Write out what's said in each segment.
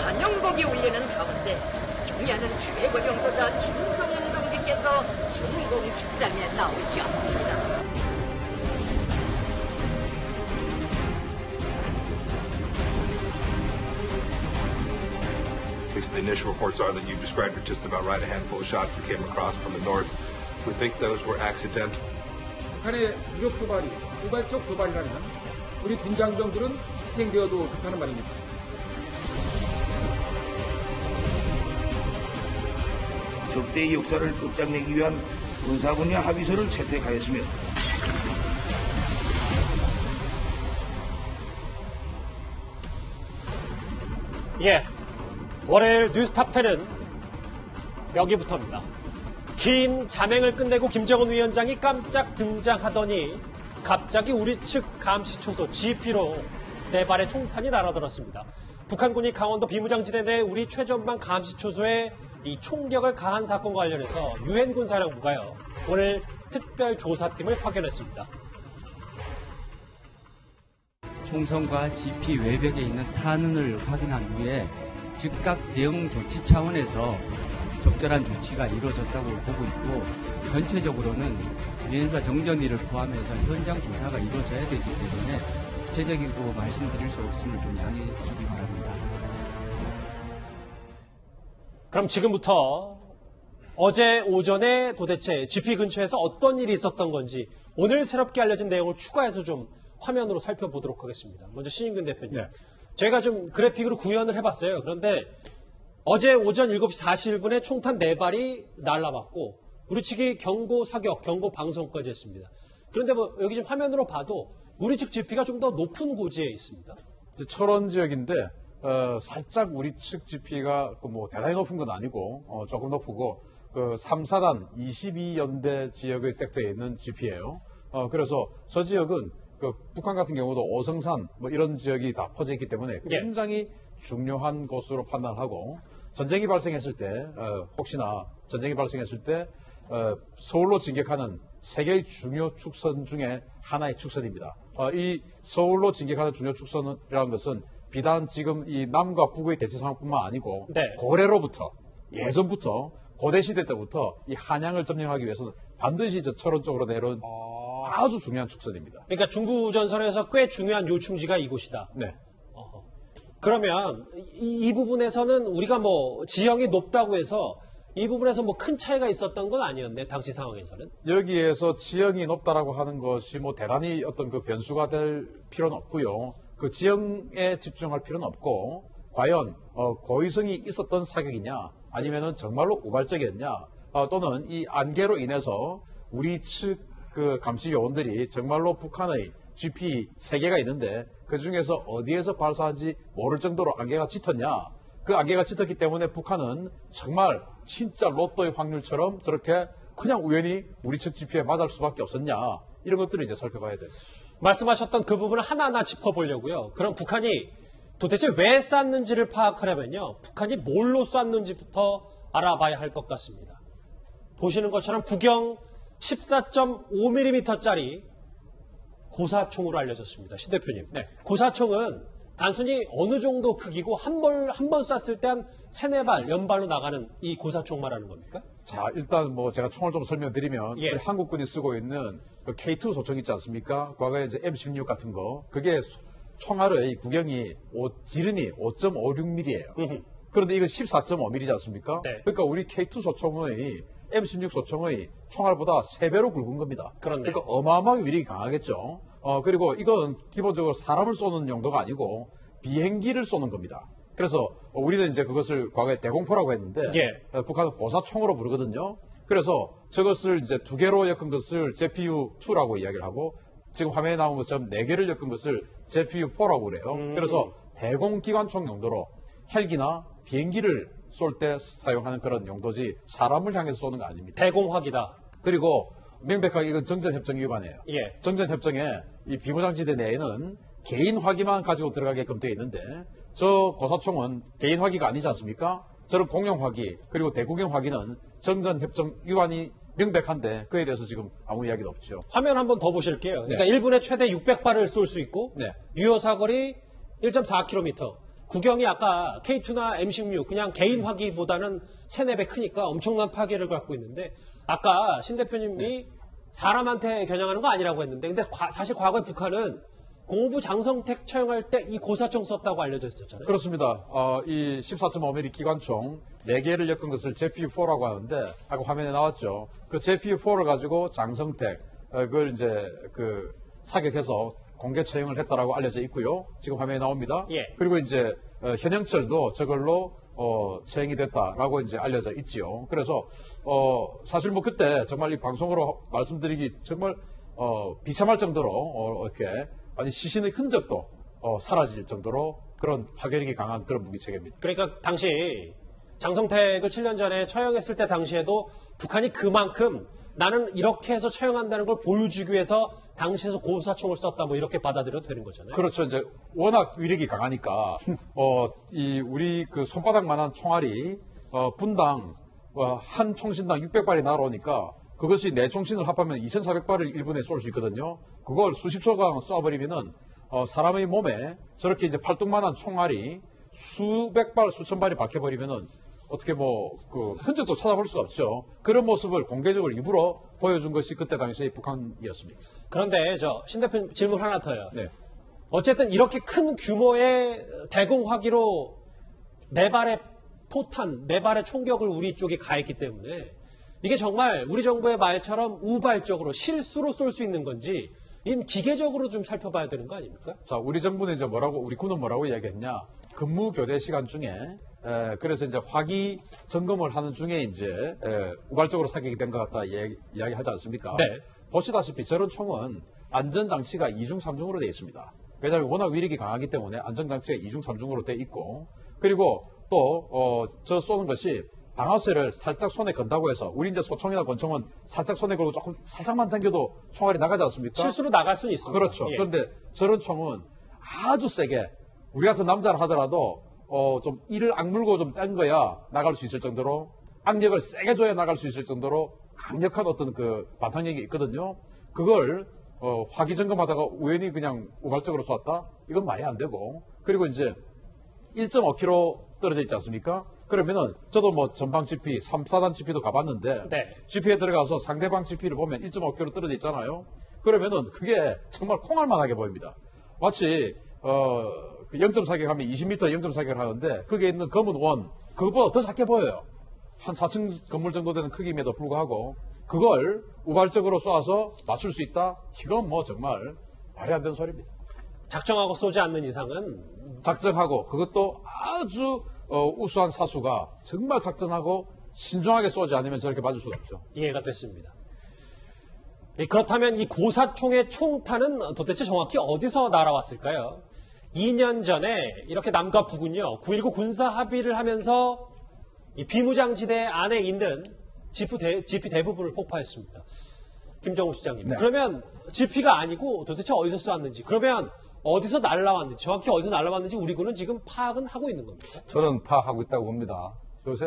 환영곡이 울리는 가운데 경야는 최고 경보자 김성은 동지께서 준공식장에 나오셨습니다. At least the initial reports are that you described it just about right, a handful of shots that came across from the north. We think those were accidental. 북한의 무력 도발이 우발적 도발이라면 우리 군장병들은 희생되어도 좋다는 말입니다. 적대의 역사를 끝장내기 위한 군사분야 합의서를 채택하였으며 예, 월요일 뉴스탑10은 여기부터입니다. 긴 잠행을 끝내고 김정은 위원장이 깜짝 등장하더니 갑자기 우리 측 감시초소 GP로 4발의 총탄이 날아들었습니다. 북한군이 강원도 비무장지대 내 우리 최전방 감시초소에 이 총격을 가한 사건과 관련해서 유엔군사령부가요, 오늘 특별조사팀을 파견했습니다. 총선과 GP 외벽에 있는 탄원을 확인한 후에 즉각 대응 조치 차원에서 적절한 조치가 이루어졌다고 보고 있고, 전체적으로는 유엔사 정전위를 포함해서 현장 조사가 이루어져야 되기 때문에 구체적이고 말씀드릴 수 없음을 좀 양해해 주기 바랍니다. 그럼 지금부터 어제 오전에 도대체 GP 근처에서 어떤 일이 있었던 건지 오늘 새롭게 알려진 내용을 추가해서 좀 화면으로 살펴보도록 하겠습니다. 먼저 신인근 대표님. 네. 저희가 좀 그래픽으로 구현을 해봤어요. 그런데 어제 오전 7시 41분에 총탄 4발이 날아왔고 우리 측이 경고 사격, 경고 방송까지 했습니다. 그런데 뭐 여기 지금 화면으로 봐도 우리 측 GP가 좀 더 높은 고지에 있습니다. 철원 지역인데 살짝 우리 측 GP가 뭐 대단히 높은 건 아니고 조금 높고 그 3, 4단 22연대 지역의 섹터에 있는 GP예요. 그래서 저 지역은 그 북한 같은 경우도 오성산 뭐 이런 지역이 다 퍼져 있기 때문에 굉장히 중요한 곳으로 판단하고 전쟁이 발생했을 때 혹시나 전쟁이 발생했을 때 서울로 진격하는 세계의 중요 축선 중에 하나의 축선입니다. 이 서울로 진격하는 중요 축선이라는 것은 비단 지금 이 남과 북의 대치 상황뿐만 아니고 고래로부터 예전부터 고대 시대 때부터 이 한양을 점령하기 위해서는 반드시 저 철원 쪽으로 내려온 아주 중요한 축선입니다. 그러니까 중부 전선에서 꽤 중요한 요충지가 이곳이다. 네. 그러면 이 부분에서는 우리가 뭐 지형이 높다고 해서 이 부분에서 뭐 큰 차이가 있었던 건 아니었네, 당시 상황에서는. 여기에서 지형이 높다라고 하는 것이 뭐 대단히 어떤 그 변수가 될 필요는 없고요. 그 지형에 집중할 필요는 없고 과연 고의성이 있었던 사격이냐 아니면은 정말로 우발적이었냐 또는 이 안개로 인해서 우리 측 그 감시 요원들이 정말로 북한의 GP 3개가 있는데 그 중에서 어디에서 발사한지 모를 정도로 안개가 짙었냐. 그 안개가 짙었기 때문에 북한은 정말 진짜 로또의 확률처럼 저렇게 그냥 우연히 우리 측 GP에 맞을 수밖에 없었냐. 이런 것들을 이제 살펴봐야 돼요. 말씀하셨던 그 부분을 하나하나 짚어보려고요. 그럼 북한이 도대체 왜 쐈는지를 파악하려면요, 북한이 뭘로 쐈는지부터 알아봐야 할 것 같습니다. 보시는 것처럼 구경 14.5mm짜리 고사총으로 알려졌습니다. 시 대표님. 네. 고사총은 단순히 어느 정도 크기고 한 번 쐈을 때 한 3-4발 연발로 나가는 이 고사총 말하는 겁니까? 자, 일단 뭐 제가 총을 좀 설명드리면 예. 우리 한국군이 쓰고 있는 그 K2 소총 있지 않습니까? 과거에 이제 M16 같은 거. 그게 총알의 구경이 지름이 5.56mm예요. 그런데 이건 14.5mm이지 않습니까? 네. 그러니까 우리 K2 소총의 M16 소총의 총알보다 3배로 굵은 겁니다. 그렇네요. 그러니까 어마어마하게 위력이 강하겠죠. 그리고 이건 기본적으로 사람을 쏘는 용도가 아니고 비행기를 쏘는 겁니다. 그래서 우리는 이제 그것을 과거에 대공포라고 했는데 북한은 고사총으로 부르거든요. 그래서 저것을 이제 2개로 엮은 것을 JPU-2라고 이야기를 하고 지금 화면에 나온 것처럼 4개를 엮은 것을 JPU-4라고 그래요. 그래서 대공기관총 용도로 헬기나 비행기를 쏠 때 사용하는 그런 용도지 사람을 향해서 쏘는 거 아닙니다. 대공화기다. 그리고 명백하게 이건 정전협정 위반이에요. 예. 정전협정에 이 비무장지대 내에는 개인 화기만 가지고 들어가게끔 되어 있는데 저 고사총은 개인 화기가 아니지 않습니까? 저런 공용 화기 그리고 대구경 화기는 정전협정 위반이 명백한데 그에 대해서 지금 아무 이야기도 없죠. 화면 한번 더 보실게요. 그러니까 1분에 최대 600발을 쏠 수 있고 유효 사거리 1.4km. 구경이 아까 K2나 M16 그냥 개인 화기보다는 3-4배 크니까 엄청난 파괴를 갖고 있는데 아까 신 대표님이 사람한테 겨냥하는 거 아니라고 했는데 근데 사실 과거에 북한은 공호부 장성택 처형할 때 이 고사총 썼다고 알려져 있었잖아요. 그렇습니다. 이 14.5mm 기관총 4개를 엮은 것을 JP4라고 하는데 아까 화면에 나왔죠. 그 JP4를 가지고 장성택 그걸 이제 그 사격해서 공개 처형을 했다라고 알려져 있고요. 지금 화면에 나옵니다. 예. 그리고 이제 현영철도 저걸로 처형이 됐다라고 이제 알려져 있지요. 그래서 사실 뭐 그때 정말 이 방송으로 말씀드리기 정말 비참할 정도로 이렇게 아니 시신의 흔적도 사라질 정도로 그런 파괴력이 강한 그런 무기체계입니다. 그러니까 당시 장성택을 7년 전에 처형했을 때 당시에도 북한이 그만큼 나는 이렇게 해서 처형한다는 걸 보여주기 위해서 당시에서 고사총을 썼다 뭐 이렇게 받아들여도 되는 거잖아요. 그렇죠. 이제 워낙 위력이 강하니까 우리 그 손바닥만한 총알이 분당 한 총신당 600발이 날아오니까 그것이 내 총신을 합하면 2,400발을 1분에 쏠 수 있거든요. 그걸 수십 초간 쏴버리면은 사람의 몸에 저렇게 이제 팔뚝만한 총알이 수백 발, 수천 발이 박혀버리면은 어떻게 뭐 그 흔적도 찾아볼 수가 없죠. 그런 모습을 공개적으로 일부러 보여준 것이 그때 당시의 북한이었습니다. 그런데 신 대표님 질문 하나 더요. 네. 어쨌든 이렇게 큰 규모의 대공화기로 4발의 포탄, 4발의 총격을 우리 쪽에 가했기 때문에 이게 정말 우리 정부의 말처럼 우발적으로 실수로 쏠 수 있는 건지 기계적으로 좀 살펴봐야 되는 거 아닙니까? 자, 우리 정부는 이제 우리 군은 뭐라고 이야기했냐? 근무 교대 시간 중에 그래서 이제 화기 점검을 하는 중에 이제 우발적으로 사격이 된 것 같다 이야기하지 않습니까? 네. 보시다시피 저런 총은 안전장치가 2중 3중으로 되어 있습니다. 왜냐하면 워낙 위력이 강하기 때문에 안전장치가 2중 3중으로 되어 있고 그리고 또 저 쏘는 것이 방아쇠를 살짝 손에 건다고 해서 우리 이제 소총이나 권총은 살짝 손에 걸고 조금 살짝만 당겨도 총알이 나가지 않습니까? 실수로 나갈 수는 있습니다. 그렇죠. 예. 그런데 저런 총은 아주 세게 우리 같은 남자를 하더라도 좀 이를 악물고 좀 뗀 거야 나갈 수 있을 정도로 악력을 세게 줘야 나갈 수 있을 정도로 강력한 어떤 그 반탄력이 있거든요. 그걸 화기 점검하다가 우연히 그냥 우발적으로 쐈다? 이건 말이 안 되고 그리고 이제 1.5km 떨어져 있지 않습니까? 그러면은 저도 뭐 전방 GP, 3, 4단 GP도 가봤는데 네. GP에 들어가서 상대방 GP를 보면 1.5km 떨어져 있잖아요. 그러면은 그게 정말 콩알만하게 보입니다. 마치 0점 사격하면 20m 0점 사격을 하는데 거기에 있는 검은 원 그것보다 더 작게 보여요. 한 4층 건물 정도 되는 크기임에도 불구하고 그걸 우발적으로 쏴서 맞출 수 있다? 이건 뭐 정말 말이 안 되는 소리입니다. 작정하고 쏘지 않는 이상은 작정하고 그것도 아주 우수한 사수가 정말 작전하고 신중하게 쏘지 않으면 저렇게 맞을 수가 없죠. 이해가 됐습니다. 그렇다면 이 고사총의 총탄은 도대체 정확히 어디서 날아왔을까요? 2년 전에 이렇게 남과 북은요 9.19 군사 합의를 하면서 이 비무장지대 안에 있는 지피 대부분을 폭파했습니다. 김정우 시장님. 네. 그러면 지피가 아니고 도대체 어디서 쏘았는지 그러면 어디서 날라왔는지 정확히 어디서 날라왔는지 우리 군은 지금 파악은 하고 있는 겁니다. 저는 파악하고 있다고 봅니다. 요새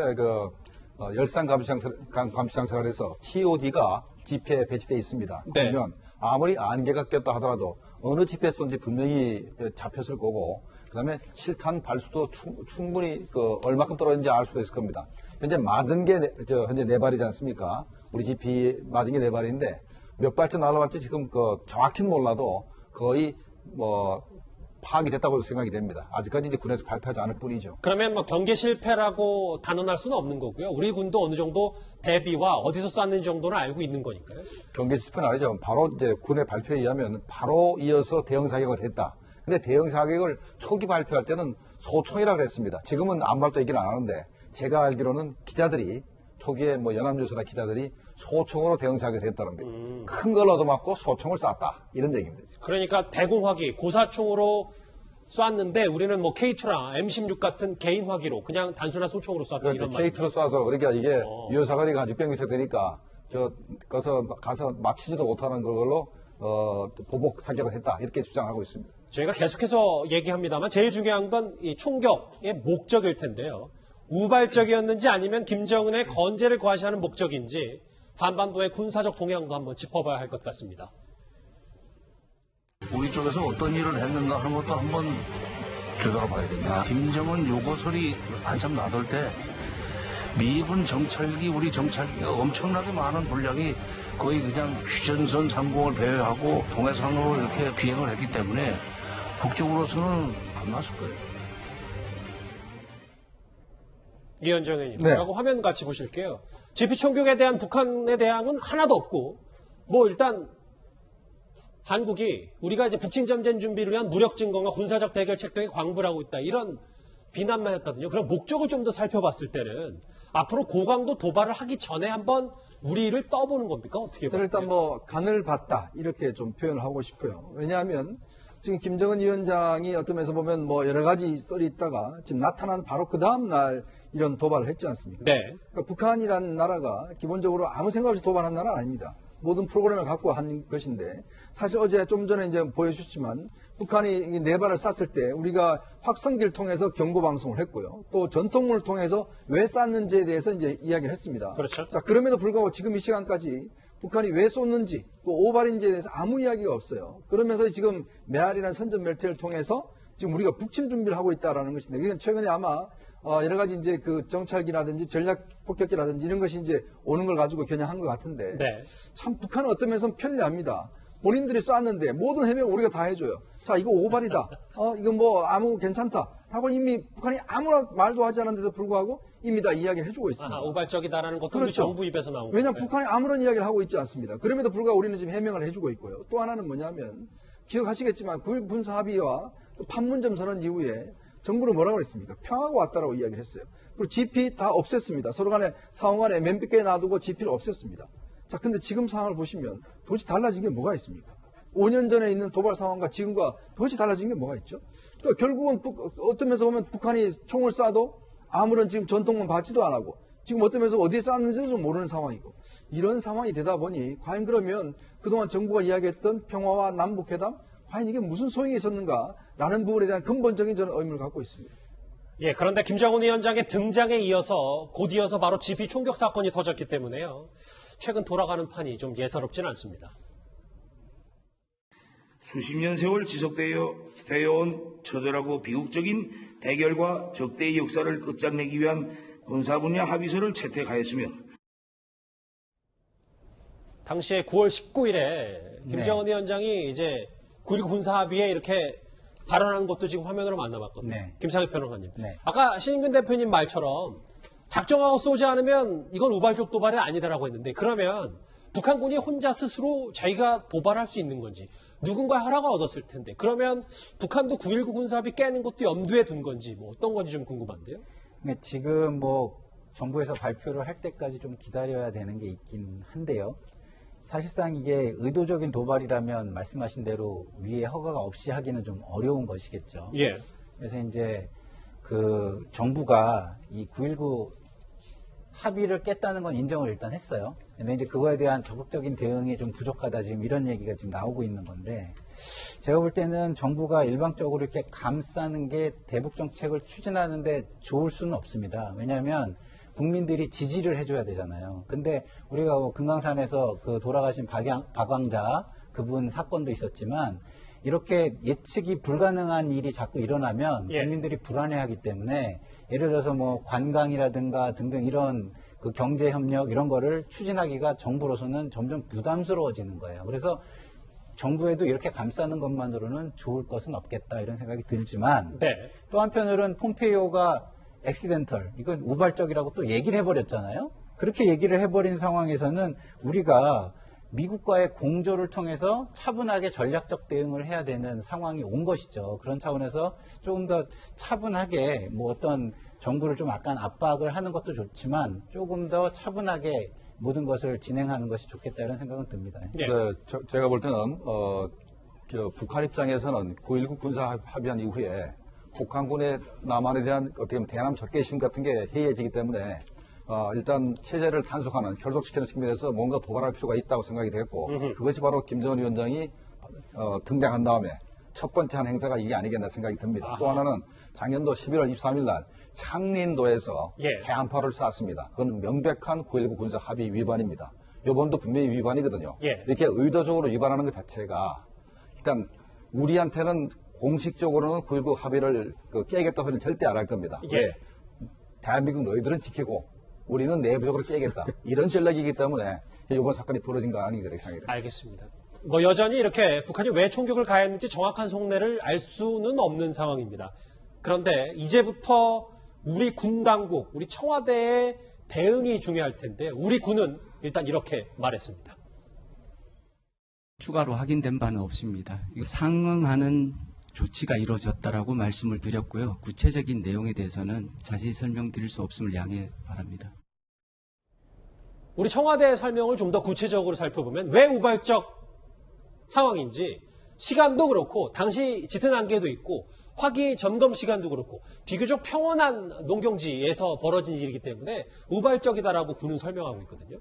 열산 감시장사관에서 TOD가 지피에 배치되어 있습니다. 네. 그러면 아무리 안개가 꼈다 하더라도 어느 지피에 쏜지 분명히 잡혔을 거고 그다음에 실탄 발수도 충분히 얼마큼 떨어졌는지 알 수가 있을 겁니다. 현재 맞은 게 현재 4발이지 않습니까? 우리 지피 맞은 게 4발인데 몇 발째 날아갈지 지금 정확히는 몰라도 거의 파악이 됐다고 생각이 됩니다. 아직까지 이제 군에서 발표하지 않을 뿐이죠. 그러면 뭐 경계 실패라고 단언할 수는 없는 거고요. 우리 군도 어느 정도 대비와 어디서 쐈는지 정도는 알고 있는 거니까요. 경계 실패는 아니죠. 바로 이제 군의 발표에 의하면 바로 이어서 대형 사격을 했다. 근데 대형 사격을 초기 발표할 때는 소총이라고 했습니다. 지금은 아무 말도 얘기를 안 하는데 제가 알기로는 기자들이 초기에 연합뉴스나 기자들이 소총으로 대형 사격을 했다는 겁니다. 큰 걸 얻어맞고 소총을 쐈다. 이런 얘기입니다. 그러니까 대공화기, 고사총으로 쐈는데 우리는 뭐 K2나 M16 같은 개인 화기로 그냥 단순한 소총으로 쐈다 그렇죠. 이런 말. K2로 쏴서 그러니까 이게 유효사거리가 한 600m 되니까 가서 맞히지도 못하는 걸로 보복 사격을 했다. 이렇게 주장하고 있습니다. 저희가 계속해서 얘기합니다만 제일 중요한 건 이 총격의 목적일 텐데요. 우발적이었는지 아니면 김정은의 건재를 과시하는 목적인지 한반도의 군사적 동향도 한번 짚어봐야 할 것 같습니다. 우리 쪽에서 어떤 일을 했는가 하는 것도 한번 되돌아봐야 됩니다. 김정은 요구 소리 한참 나돌 때 미군 정찰기, 우리 정찰기가 엄청나게 많은 분량이 거의 그냥 휴전선 상공을 배회하고 동해상으로 이렇게 비행을 했기 때문에 북쪽으로서는 안 났을 거예요. 이현정 의원님, 네. 하고 화면 같이 보실게요. GP 총격에 대한 북한의 대항은 하나도 없고, 뭐 일단 한국이 우리가 이제 북침 전쟁 준비를 위한 무력 증강과 군사적 대결책 등에 광부를 하고 있다, 이런 비난만 했거든요. 그럼 목적을 좀 더 살펴봤을 때는 앞으로 고강도 도발을 하기 전에 한번 우리를 떠보는 겁니까? 어떻게 저는 봐요? 일단 뭐 간을 봤다 이렇게 좀 표현을 하고 싶고요. 왜냐하면 지금 김정은 위원장이 어떤 면에서 보면 뭐 여러 가지 썰이 있다가 지금 나타난 바로 그 다음 날 이런 도발을 했지 않습니까? 네. 그러니까 북한이라는 나라가 기본적으로 아무 생각 없이 도발한 나라는 아닙니다. 모든 프로그램을 갖고 한 것인데, 사실 어제 좀 전에 이제 보여주셨지만 북한이 네 발을 쐈을 때 우리가 확성기를 통해서 경고 방송을 했고요. 또 전통문을 통해서 왜 쐈는지에 대해서 이제 이야기를 했습니다. 그렇죠. 자, 그럼에도 불구하고 지금 이 시간까지 북한이 왜 쏘는지 또 오발인지에 대해서 아무 이야기가 없어요. 그러면서 지금 메아리라는 선전 멜트를 통해서 지금 우리가 북침 준비를 하고 있다라는 것인데, 이건 최근에 아마 여러 가지 이제 그 정찰기라든지 전략 폭격기라든지 이런 것이 이제 오는 걸 가지고 겨냥한 것 같은데, 네. 참 북한은 어떤 면에서는 편리합니다. 본인들이 쐈는데 모든 해명 우리가 다 해줘요. 자, 이거 오발이다. 이건 뭐 아무 괜찮다. 하고 이미 북한이 아무런 말도 하지 않았는데도 불구하고 이미 다 이야기를 해주고 있습니다. 오발적이다라는 것도 우리 그렇죠. 정부 입에서 나온 거예요. 왜냐하면 북한이 아무런 이야기를 하고 있지 않습니다. 그럼에도 불구하고 우리는 지금 해명을 해주고 있고요. 또 하나는 뭐냐면, 기억하시겠지만 9.19 군사합의와 또 판문점 선언 이후에 정부는 뭐라고 그랬습니까? 평화가 왔다라고 이야기를 했어요. 그리고 GP 다 없앴습니다. 서로 간에 상호 간에 몇 개 놔두고 GP를 없앴습니다. 자, 근데 지금 상황을 보시면 도대체 달라진 게 뭐가 있습니까? 5년 전에 있는 도발 상황과 지금과 도대체 달라진 게 뭐가 있죠? 그러니까 결국은 어떤 면에서 보면 북한이 총을 쏴도 아무런 지금 전통문 받지도 안 하고, 지금 어떤 면에서 어디에 쐈는지도 모르는 상황이고, 이런 상황이 되다 보니 과연 그러면 그동안 정부가 이야기했던 평화와 남북회담, 과연 이게 무슨 소용이 있었는가라는 부분에 대한 근본적인 저는 의문을 갖고 있습니다. 예, 그런데 김정은 위원장의 등장에 이어서 곧 이어서 바로 GP 총격 사건이 터졌기 때문에요. 최근 돌아가는 판이 좀 예사롭지는 않습니다. 수십 년 세월 지속되어 온 처절하고 비극적인 대결과 적대의 역사를 끝장내기 위한 군사 분야 합의서를 채택하였으며, 당시에 9월 19일에 김정은 위원장이 이제 9.19 군사합의에 이렇게 발언한 것도 지금 화면으로 만나봤거든요. 네. 김상혁 평론가님. 네. 아까 신인근 대표님 말처럼 작정하고 쏘지 않으면 이건 우발적 도발이 아니다라고 했는데, 그러면 북한군이 혼자 스스로 자기가 도발할 수 있는 건지, 누군가 허락을 얻었을 텐데, 그러면 북한도 9.19 군사합의 깨는 것도 염두에 둔 건지, 뭐 어떤 건지 좀 궁금한데요. 그러니까 지금 뭐 정부에서 발표를 할 때까지 좀 기다려야 되는 게 있긴 한데요. 사실상 이게 의도적인 도발이라면 말씀하신 대로 위에 허가가 없이 하기는 좀 어려운 것이겠죠. 예. 그래서 이제 그 정부가 이 9.19 합의를 깼다는 건 인정을 일단 했어요. 근데 이제 그거에 대한 적극적인 대응이 좀 부족하다, 지금 이런 얘기가 지금 나오고 있는 건데, 제가 볼 때는 정부가 일방적으로 이렇게 감싸는 게 대북 정책을 추진하는데 좋을 수는 없습니다. 왜냐하면 국민들이 지지를 해줘야 되잖아요. 근데 우리가 뭐 금강산에서 그 돌아가신 박왕자 그분 사건도 있었지만, 이렇게 예측이 불가능한 일이 자꾸 일어나면 국민들이 불안해하기 때문에, 예를 들어서 뭐 관광이라든가 등등 이런 그 경제 협력 이런 거를 추진하기가 정부로서는 점점 부담스러워지는 거예요. 그래서 정부에도 이렇게 감싸는 것만으로는 좋을 것은 없겠다, 이런 생각이 들지만, 또 한편으로는 폼페이오가 액시덴털, 이건 우발적이라고 또 얘기를 해버렸잖아요. 그렇게 얘기를 해버린 상황에서는 우리가 미국과의 공조를 통해서 차분하게 전략적 대응을 해야 되는 상황이 온 것이죠. 그런 차원에서 조금 더 차분하게 뭐 어떤 정부를 좀 약간 압박을 하는 것도 좋지만 조금 더 차분하게 모든 것을 진행하는 것이 좋겠다, 이런 생각은 듭니다. 네, 제가 볼 때는 북한 입장에서는 9.19 군사 합의한 이후에 북한군의 남한에 대한 어떻게 보면 대남 적개심 같은 게 해이해지기 때문에 일단 체제를 단속하는, 결속시키는 측면에서 뭔가 도발할 필요가 있다고 생각이 됐고, 그것이 바로 김정은 위원장이 등장한 다음에 첫 번째 한 행사가 이게 아니겠나 생각이 듭니다. 또 하나는 작년도 11월 23일 날 창린도에서 해안파를 쐈습니다. 그건 명백한 9.19 군사 합의 위반입니다. 이번도 분명히 위반이거든요. 이렇게 의도적으로 위반하는 것 자체가 일단 우리한테는 공식적으로는 9.19 합의를 깨겠다고 하는 절대 안 할 겁니다. 예. 왜? 대한민국 너희들은 지키고 우리는 내부적으로 깨겠다. 이런 전략이기 때문에 이번 사건이 벌어진 거 아니겠다 생각이 알겠습니다. 뭐 여전히 이렇게 북한이 왜 총격을 가했는지 정확한 속내를 알 수는 없는 상황입니다. 그런데 이제부터 우리 군 당국, 우리 청와대의 대응이 중요할 텐데 우리 군은 일단 이렇게 말했습니다. 추가로 확인된 바는 없습니다. 이거 상응하는 조치가 이루어졌다라고 말씀을 드렸고요. 구체적인 내용에 대해서는 자세히 설명드릴 수 없음을 양해 바랍니다. 우리 청와대의 설명을 좀 더 구체적으로 살펴보면 왜 우발적 상황인지 시간도 그렇고 당시 짙은 안개도 있고 화기 점검 시간도 그렇고 비교적 평온한 농경지에서 벌어진 일이기 때문에 우발적이다라고 군은 설명하고 있거든요.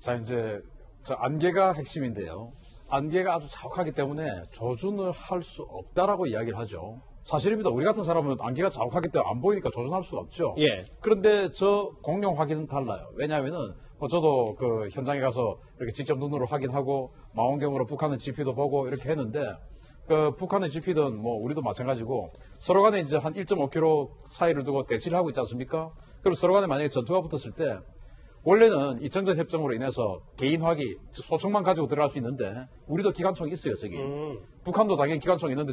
자, 이제 저 안개가 핵심인데요. 안개가 아주 자욱하기 때문에 조준을 할 수 없다라고 이야기를 하죠. 사실입니다. 우리 같은 사람은 안개가 자욱하기 때문에 안 보이니까 조준할 수가 없죠. 예. 그런데 저 공룡 확인은 달라요. 왜냐하면은 저도 그 현장에 가서 이렇게 직접 눈으로 확인하고 망원경으로 북한의 GP도 보고 이렇게 했는데 그 북한의 GP든 뭐 우리도 마찬가지고 서로 간에 이제 한 1.5km 사이를 두고 대치를 하고 있지 않습니까? 그럼 서로 간에 만약에 전투가 붙었을 때 원래는 이 정전협정으로 인해서 개인 화기 소총만 가지고 들어갈 수 있는데 우리도 기관총이 있어요, 저기. 북한도 당연히 기관총이 있는데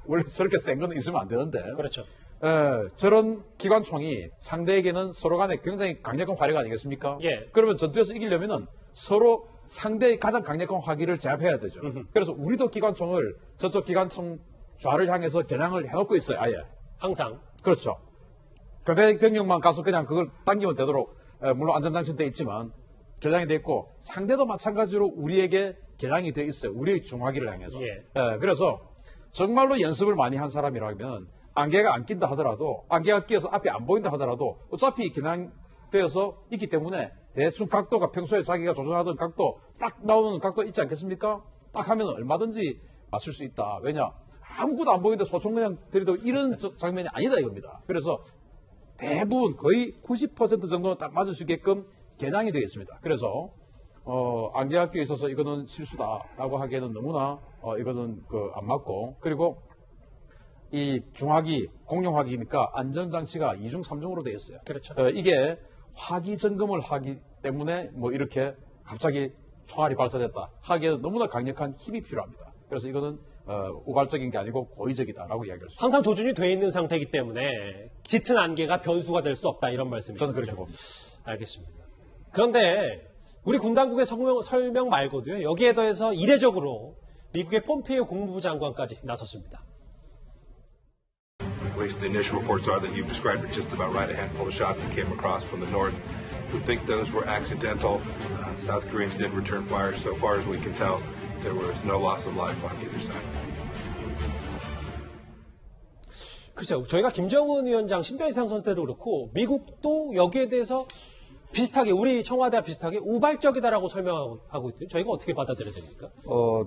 원래 저렇게 센 건 있으면 안 되는데. 그렇죠. 저런 기관총이 상대에게는 서로 간에 굉장히 강력한 화력 아니겠습니까? 예. 그러면 전투에서 이기려면은 서로 상대의 가장 강력한 화기를 제압해야 되죠. 그래서 우리도 기관총을 저쪽 기관총 좌를 향해서 겨냥을 해놓고 있어요, 아예. 항상. 그렇죠. 교대 병력만 가서 그냥 그걸 당기면 되도록, 물론 안전장치는 돼 있지만, 겨냥이 돼 있고, 상대도 마찬가지로 우리에게 겨냥이 돼 있어요. 우리의 중화기를 향해서. 예. 그래서 정말로 연습을 많이 한 사람이라면, 안개가 안 낀다 하더라도, 안개가 끼어서 앞이 안 보인다 하더라도, 어차피 겨냥되어서 있기 때문에, 대충 각도가 평소에 자기가 조절하던 각도, 딱 나오는 각도 있지 않겠습니까? 딱 하면 얼마든지 맞출 수 있다. 왜냐? 아무것도 안 보이는데 소총 그냥 들이도 이런 장면이 아니다 이겁니다. 그래서 대부분 거의 90% 정도는 딱 맞을 수 있게끔 겨냥이 되어 있습니다. 그래서 안개가 끼어 있어서 이거는 실수다라고 하기에는 너무나 이거는 안 맞고, 그리고 이 중화기, 공룡화기니까 안전장치가 2중, 3중으로 되어 있어요. 그렇죠. 이게 화기 점검을 하기 때문에 뭐 이렇게 갑자기 총알이 발사됐다 하기에는 너무나 강력한 힘이 필요합니다. 그래서 이거는 우발적인 게 아니고 고의적이다라고 이야기할 수 있습니다. 항상 조준이 돼 있는 상태이기 때문에 짙은 안개가 변수가 될 수 없다 이런 말씀이시죠? 저는 그렇게 봅니다. 알겠습니다. 그런데 우리 군 당국의 설명 말고도요. 여기에 더해서 이례적으로 미국의 폼페이오 국무부 장관까지 나섰습니다. At least the initial reports are that you've described it just about right. A handful of shots that came across from the north. We think those were accidental. South Koreans did return fire. So far as we can tell, there was no loss of life on either side. 글쎄요. 저희가 김정은 위원장 신변이상 선수 때도 그렇고 미국도 여기에 대해서 비슷하게 우리 청와대와 비슷하게 우발적이다라고 설명하고 있더니 저희가 어떻게 받아들여야 됩니까?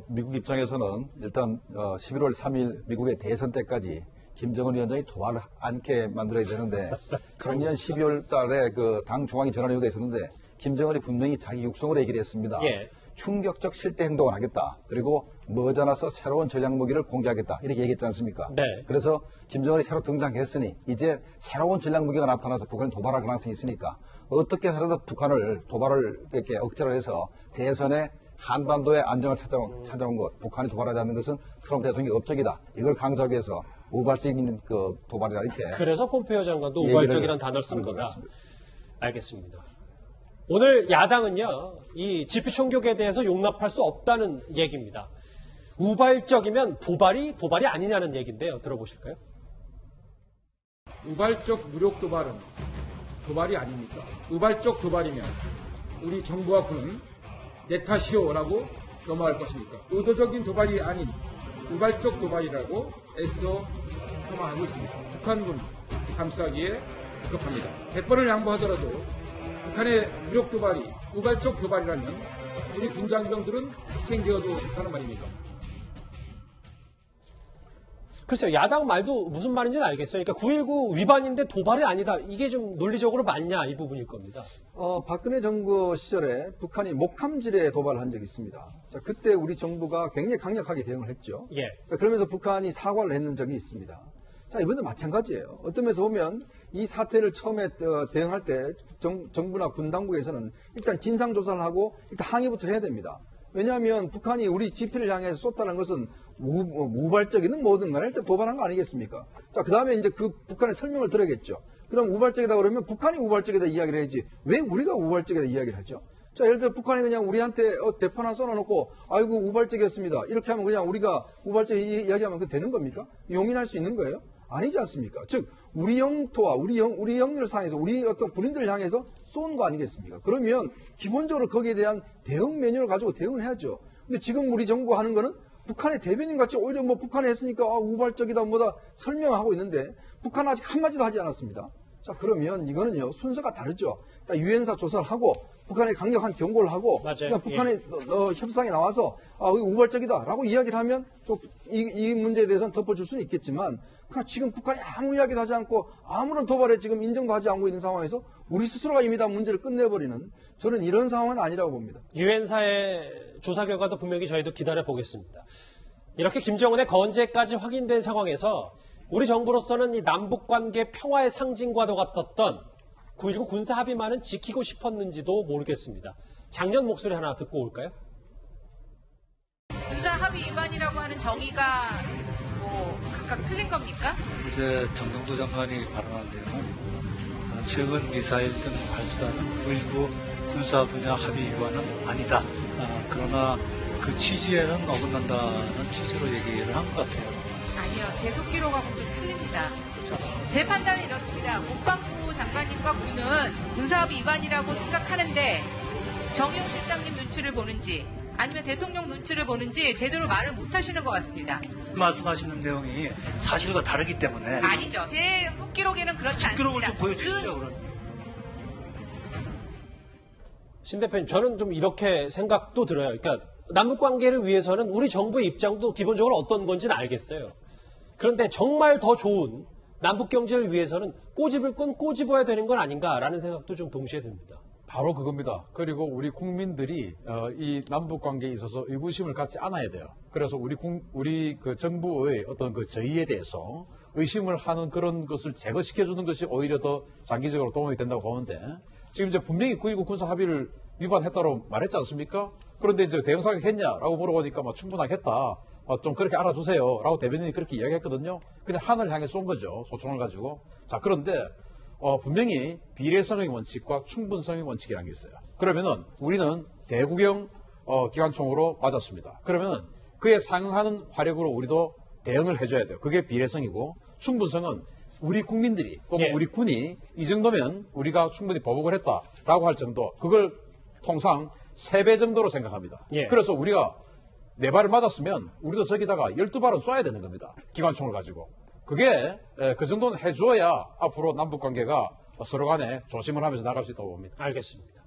미국 입장에서는 일단 11월 3일 미국의 대선 때까지 김정은 위원장이 도발을 않게 만들어야 되는데 작년 12월 달에 그 당 중앙위 전환회의가 있었는데 김정은이 분명히 자기 육성으로 얘기를 했습니다. 예. 충격적 실대 행동을 하겠다. 그리고 머지않아서 새로운 전략 무기를 공개하겠다. 이렇게 얘기했지 않습니까? 네. 그래서 김정은이 새로 등장했으니 이제 새로운 전략 무기가 나타나서 북한이 도발할 가능성이 있으니까 어떻게 하더라도 북한을 도발을 이렇게 억제를 해서 대선에 한반도의 안정을 찾아온 것, 북한이 도발하지 않는 것은 트럼프 대통령의 업적이다. 이걸 강조하기 위해서 우발적인 그 도발이라 이렇게. 그래서 폼페이오 장관도 우발적이라는 단어를 쓴 거다. 알겠습니다. 오늘 야당은요, 이 집회 총격에 대해서 용납할 수 없다는 얘기입니다. 우발적이면 도발이 아니냐는 얘기인데요. 들어보실까요? 우발적 무력 도발은 도발이 아닙니까? 우발적 도발이면 우리 정부와 군은 내 탓이오라고 넘어갈 것입니까? 의도적인 도발이 아닌 우발적 도발이라고 애써 폄하하고 있습니다. 북한군 감싸기에 급합니다. 100번을 양보하더라도 북한의 무력 도발이 우발적 도발이라면 우리 군장병들은 희생되어도 좋다는 말입니다. 글쎄요, 야당 말도 무슨 말인지는 알겠어요. 그러니까 9.19 위반인데 도발이 아니다. 이게 좀 논리적으로 맞냐 이 부분일 겁니다. 박근혜 정부 시절에 북한이 목함질에 도발을 한 적이 있습니다. 자, 그때 우리 정부가 굉장히 강력하게 대응을 했죠. 예. 그러면서 북한이 사과를 했는 적이 있습니다. 자, 이번도 마찬가지예요. 어떤 면에서 보면 이 사태를 처음에 대응할 때 정부나 군 당국에서는 일단 진상조사를 하고 일단 항의부터 해야 됩니다. 왜냐하면 북한이 우리 지피를 향해서 쏟다는 것은 우발적이든 뭐든 간에 일단 도발한 거 아니겠습니까? 자, 그 다음에 이제 그 북한의 설명을 들어야겠죠. 그럼 우발적이다 그러면 북한이 우발적이다 이야기를 해야지 왜 우리가 우발적이다 이야기를 하죠? 자, 예를 들어 북한이 그냥 우리한테 대포 하나 써놓고 아이고 우발적이었습니다. 이렇게 하면 그냥 우리가 우발적 이야기하면 그 되는 겁니까? 용인할 수 있는 거예요? 아니지 않습니까? 즉 우리 영토와 우리 영리를 상해서 우리 어떤 군인들을 향해서 쏜 거 아니겠습니까? 그러면 기본적으로 거기에 대한 대응 메뉴를 가지고 대응을 해야죠. 근데 지금 우리 정부가 하는 거는 북한의 대변인 같이 오히려 뭐 북한이 했으니까 우발적이다 뭐다 설명하고 있는데 북한은 아직 한마디도 하지 않았습니다. 자, 그러면 이거는요 순서가 다르죠. 그러니까 유엔사 조사를 하고 북한에 강력한 경고를 하고 그냥 북한의 협상에 나와서 우발적이다라고 이야기를 하면 또 이 문제에 대해서는 덮어줄 수는 있겠지만 그러니까 지금 북한이 아무 이야기도 하지 않고 아무런 도발에 지금 인정도 하지 않고 있는 상황에서 우리 스스로가 이미 다 문제를 끝내버리는 저는 이런 상황은 아니라고 봅니다. 유엔사의 조사 결과도 분명히 저희도 기다려 보겠습니다. 이렇게 김정은의 건재까지 확인된 상황에서 우리 정부로서는 이 남북관계 평화의 상징과도 같았던 9.19 군사합의만은 지키고 싶었는지도 모르겠습니다. 작년 목소리 하나 듣고 올까요? 군사합의 위반이라고 하는 정의가 뭐 각각 틀린 겁니까? 어제 정동도 장관이 발언한 내용은 최근 미사일 등 발사는 9.19 군사 분야 합의 위반은 아니다. 그러나 그 취지에는 어긋난다는 취지로 얘기를 한 것 같아요. 아니요. 제 속기록하고는 좀 틀립니다. 제 판단은 이렇습니다. 국방부 장관님과 군은 군사합의 위반이라고 생각하는데 정용 실장님 눈치를 보는지 아니면 대통령 눈치를 보는지 제대로 말을 못 하시는 것 같습니다. 말씀하시는 내용이 사실과 다르기 때문에 아니죠. 제 속기록에는 그렇지 않습니다. 속기록을 좀 보여주시죠. 그럼. 신 대표님, 저는 좀 이렇게 생각도 들어요. 그러니까 남북관계를 위해서는 우리 정부의 입장도 기본적으로 어떤 건지는 알겠어요. 그런데 정말 더 좋은 남북경제를 위해서는 꼬집을 건 꼬집어야 되는 건 아닌가라는 생각도 좀 동시에 듭니다. 바로 그겁니다. 그리고 우리 국민들이 이 남북 관계에 있어서 의구심을 갖지 않아야 돼요. 그래서 우리 그 정부의 어떤 그 저의에 대해서 의심을 하는 그런 것을 제거시켜주는 것이 오히려 더 장기적으로 도움이 된다고 보는데 지금 이제 분명히 9.19 군사 합의를 위반했다고 말했지 않습니까? 그런데 이제 대응 사격했냐라고 물어보니까 충분하게 했다. 좀 그렇게 알아주세요라고 대변인이 그렇게 이야기했거든요. 그냥 하늘 향해 쏜 거죠. 소총을 가지고. 자, 그런데 분명히 비례성의 원칙과 충분성의 원칙이라는 게 있어요. 그러면은 우리는 대구경 기관총으로 맞았습니다. 그러면은 그에 상응하는 화력으로 우리도 대응을 해줘야 돼요. 그게 비례성이고 충분성은 우리 국민들이 또는 우리 군이 이 정도면 우리가 충분히 보복을 했다라고 할 정도 그걸 통상 3배 정도로 생각합니다. 그래서 우리가 4발을 맞았으면 우리도 저기다가 12발은 쏴야 되는 겁니다. 기관총을 가지고. 그게 그 정도는 해줘야 앞으로 남북관계가 서로 간에 조심을 하면서 나갈 수 있다고 봅니다. 알겠습니다.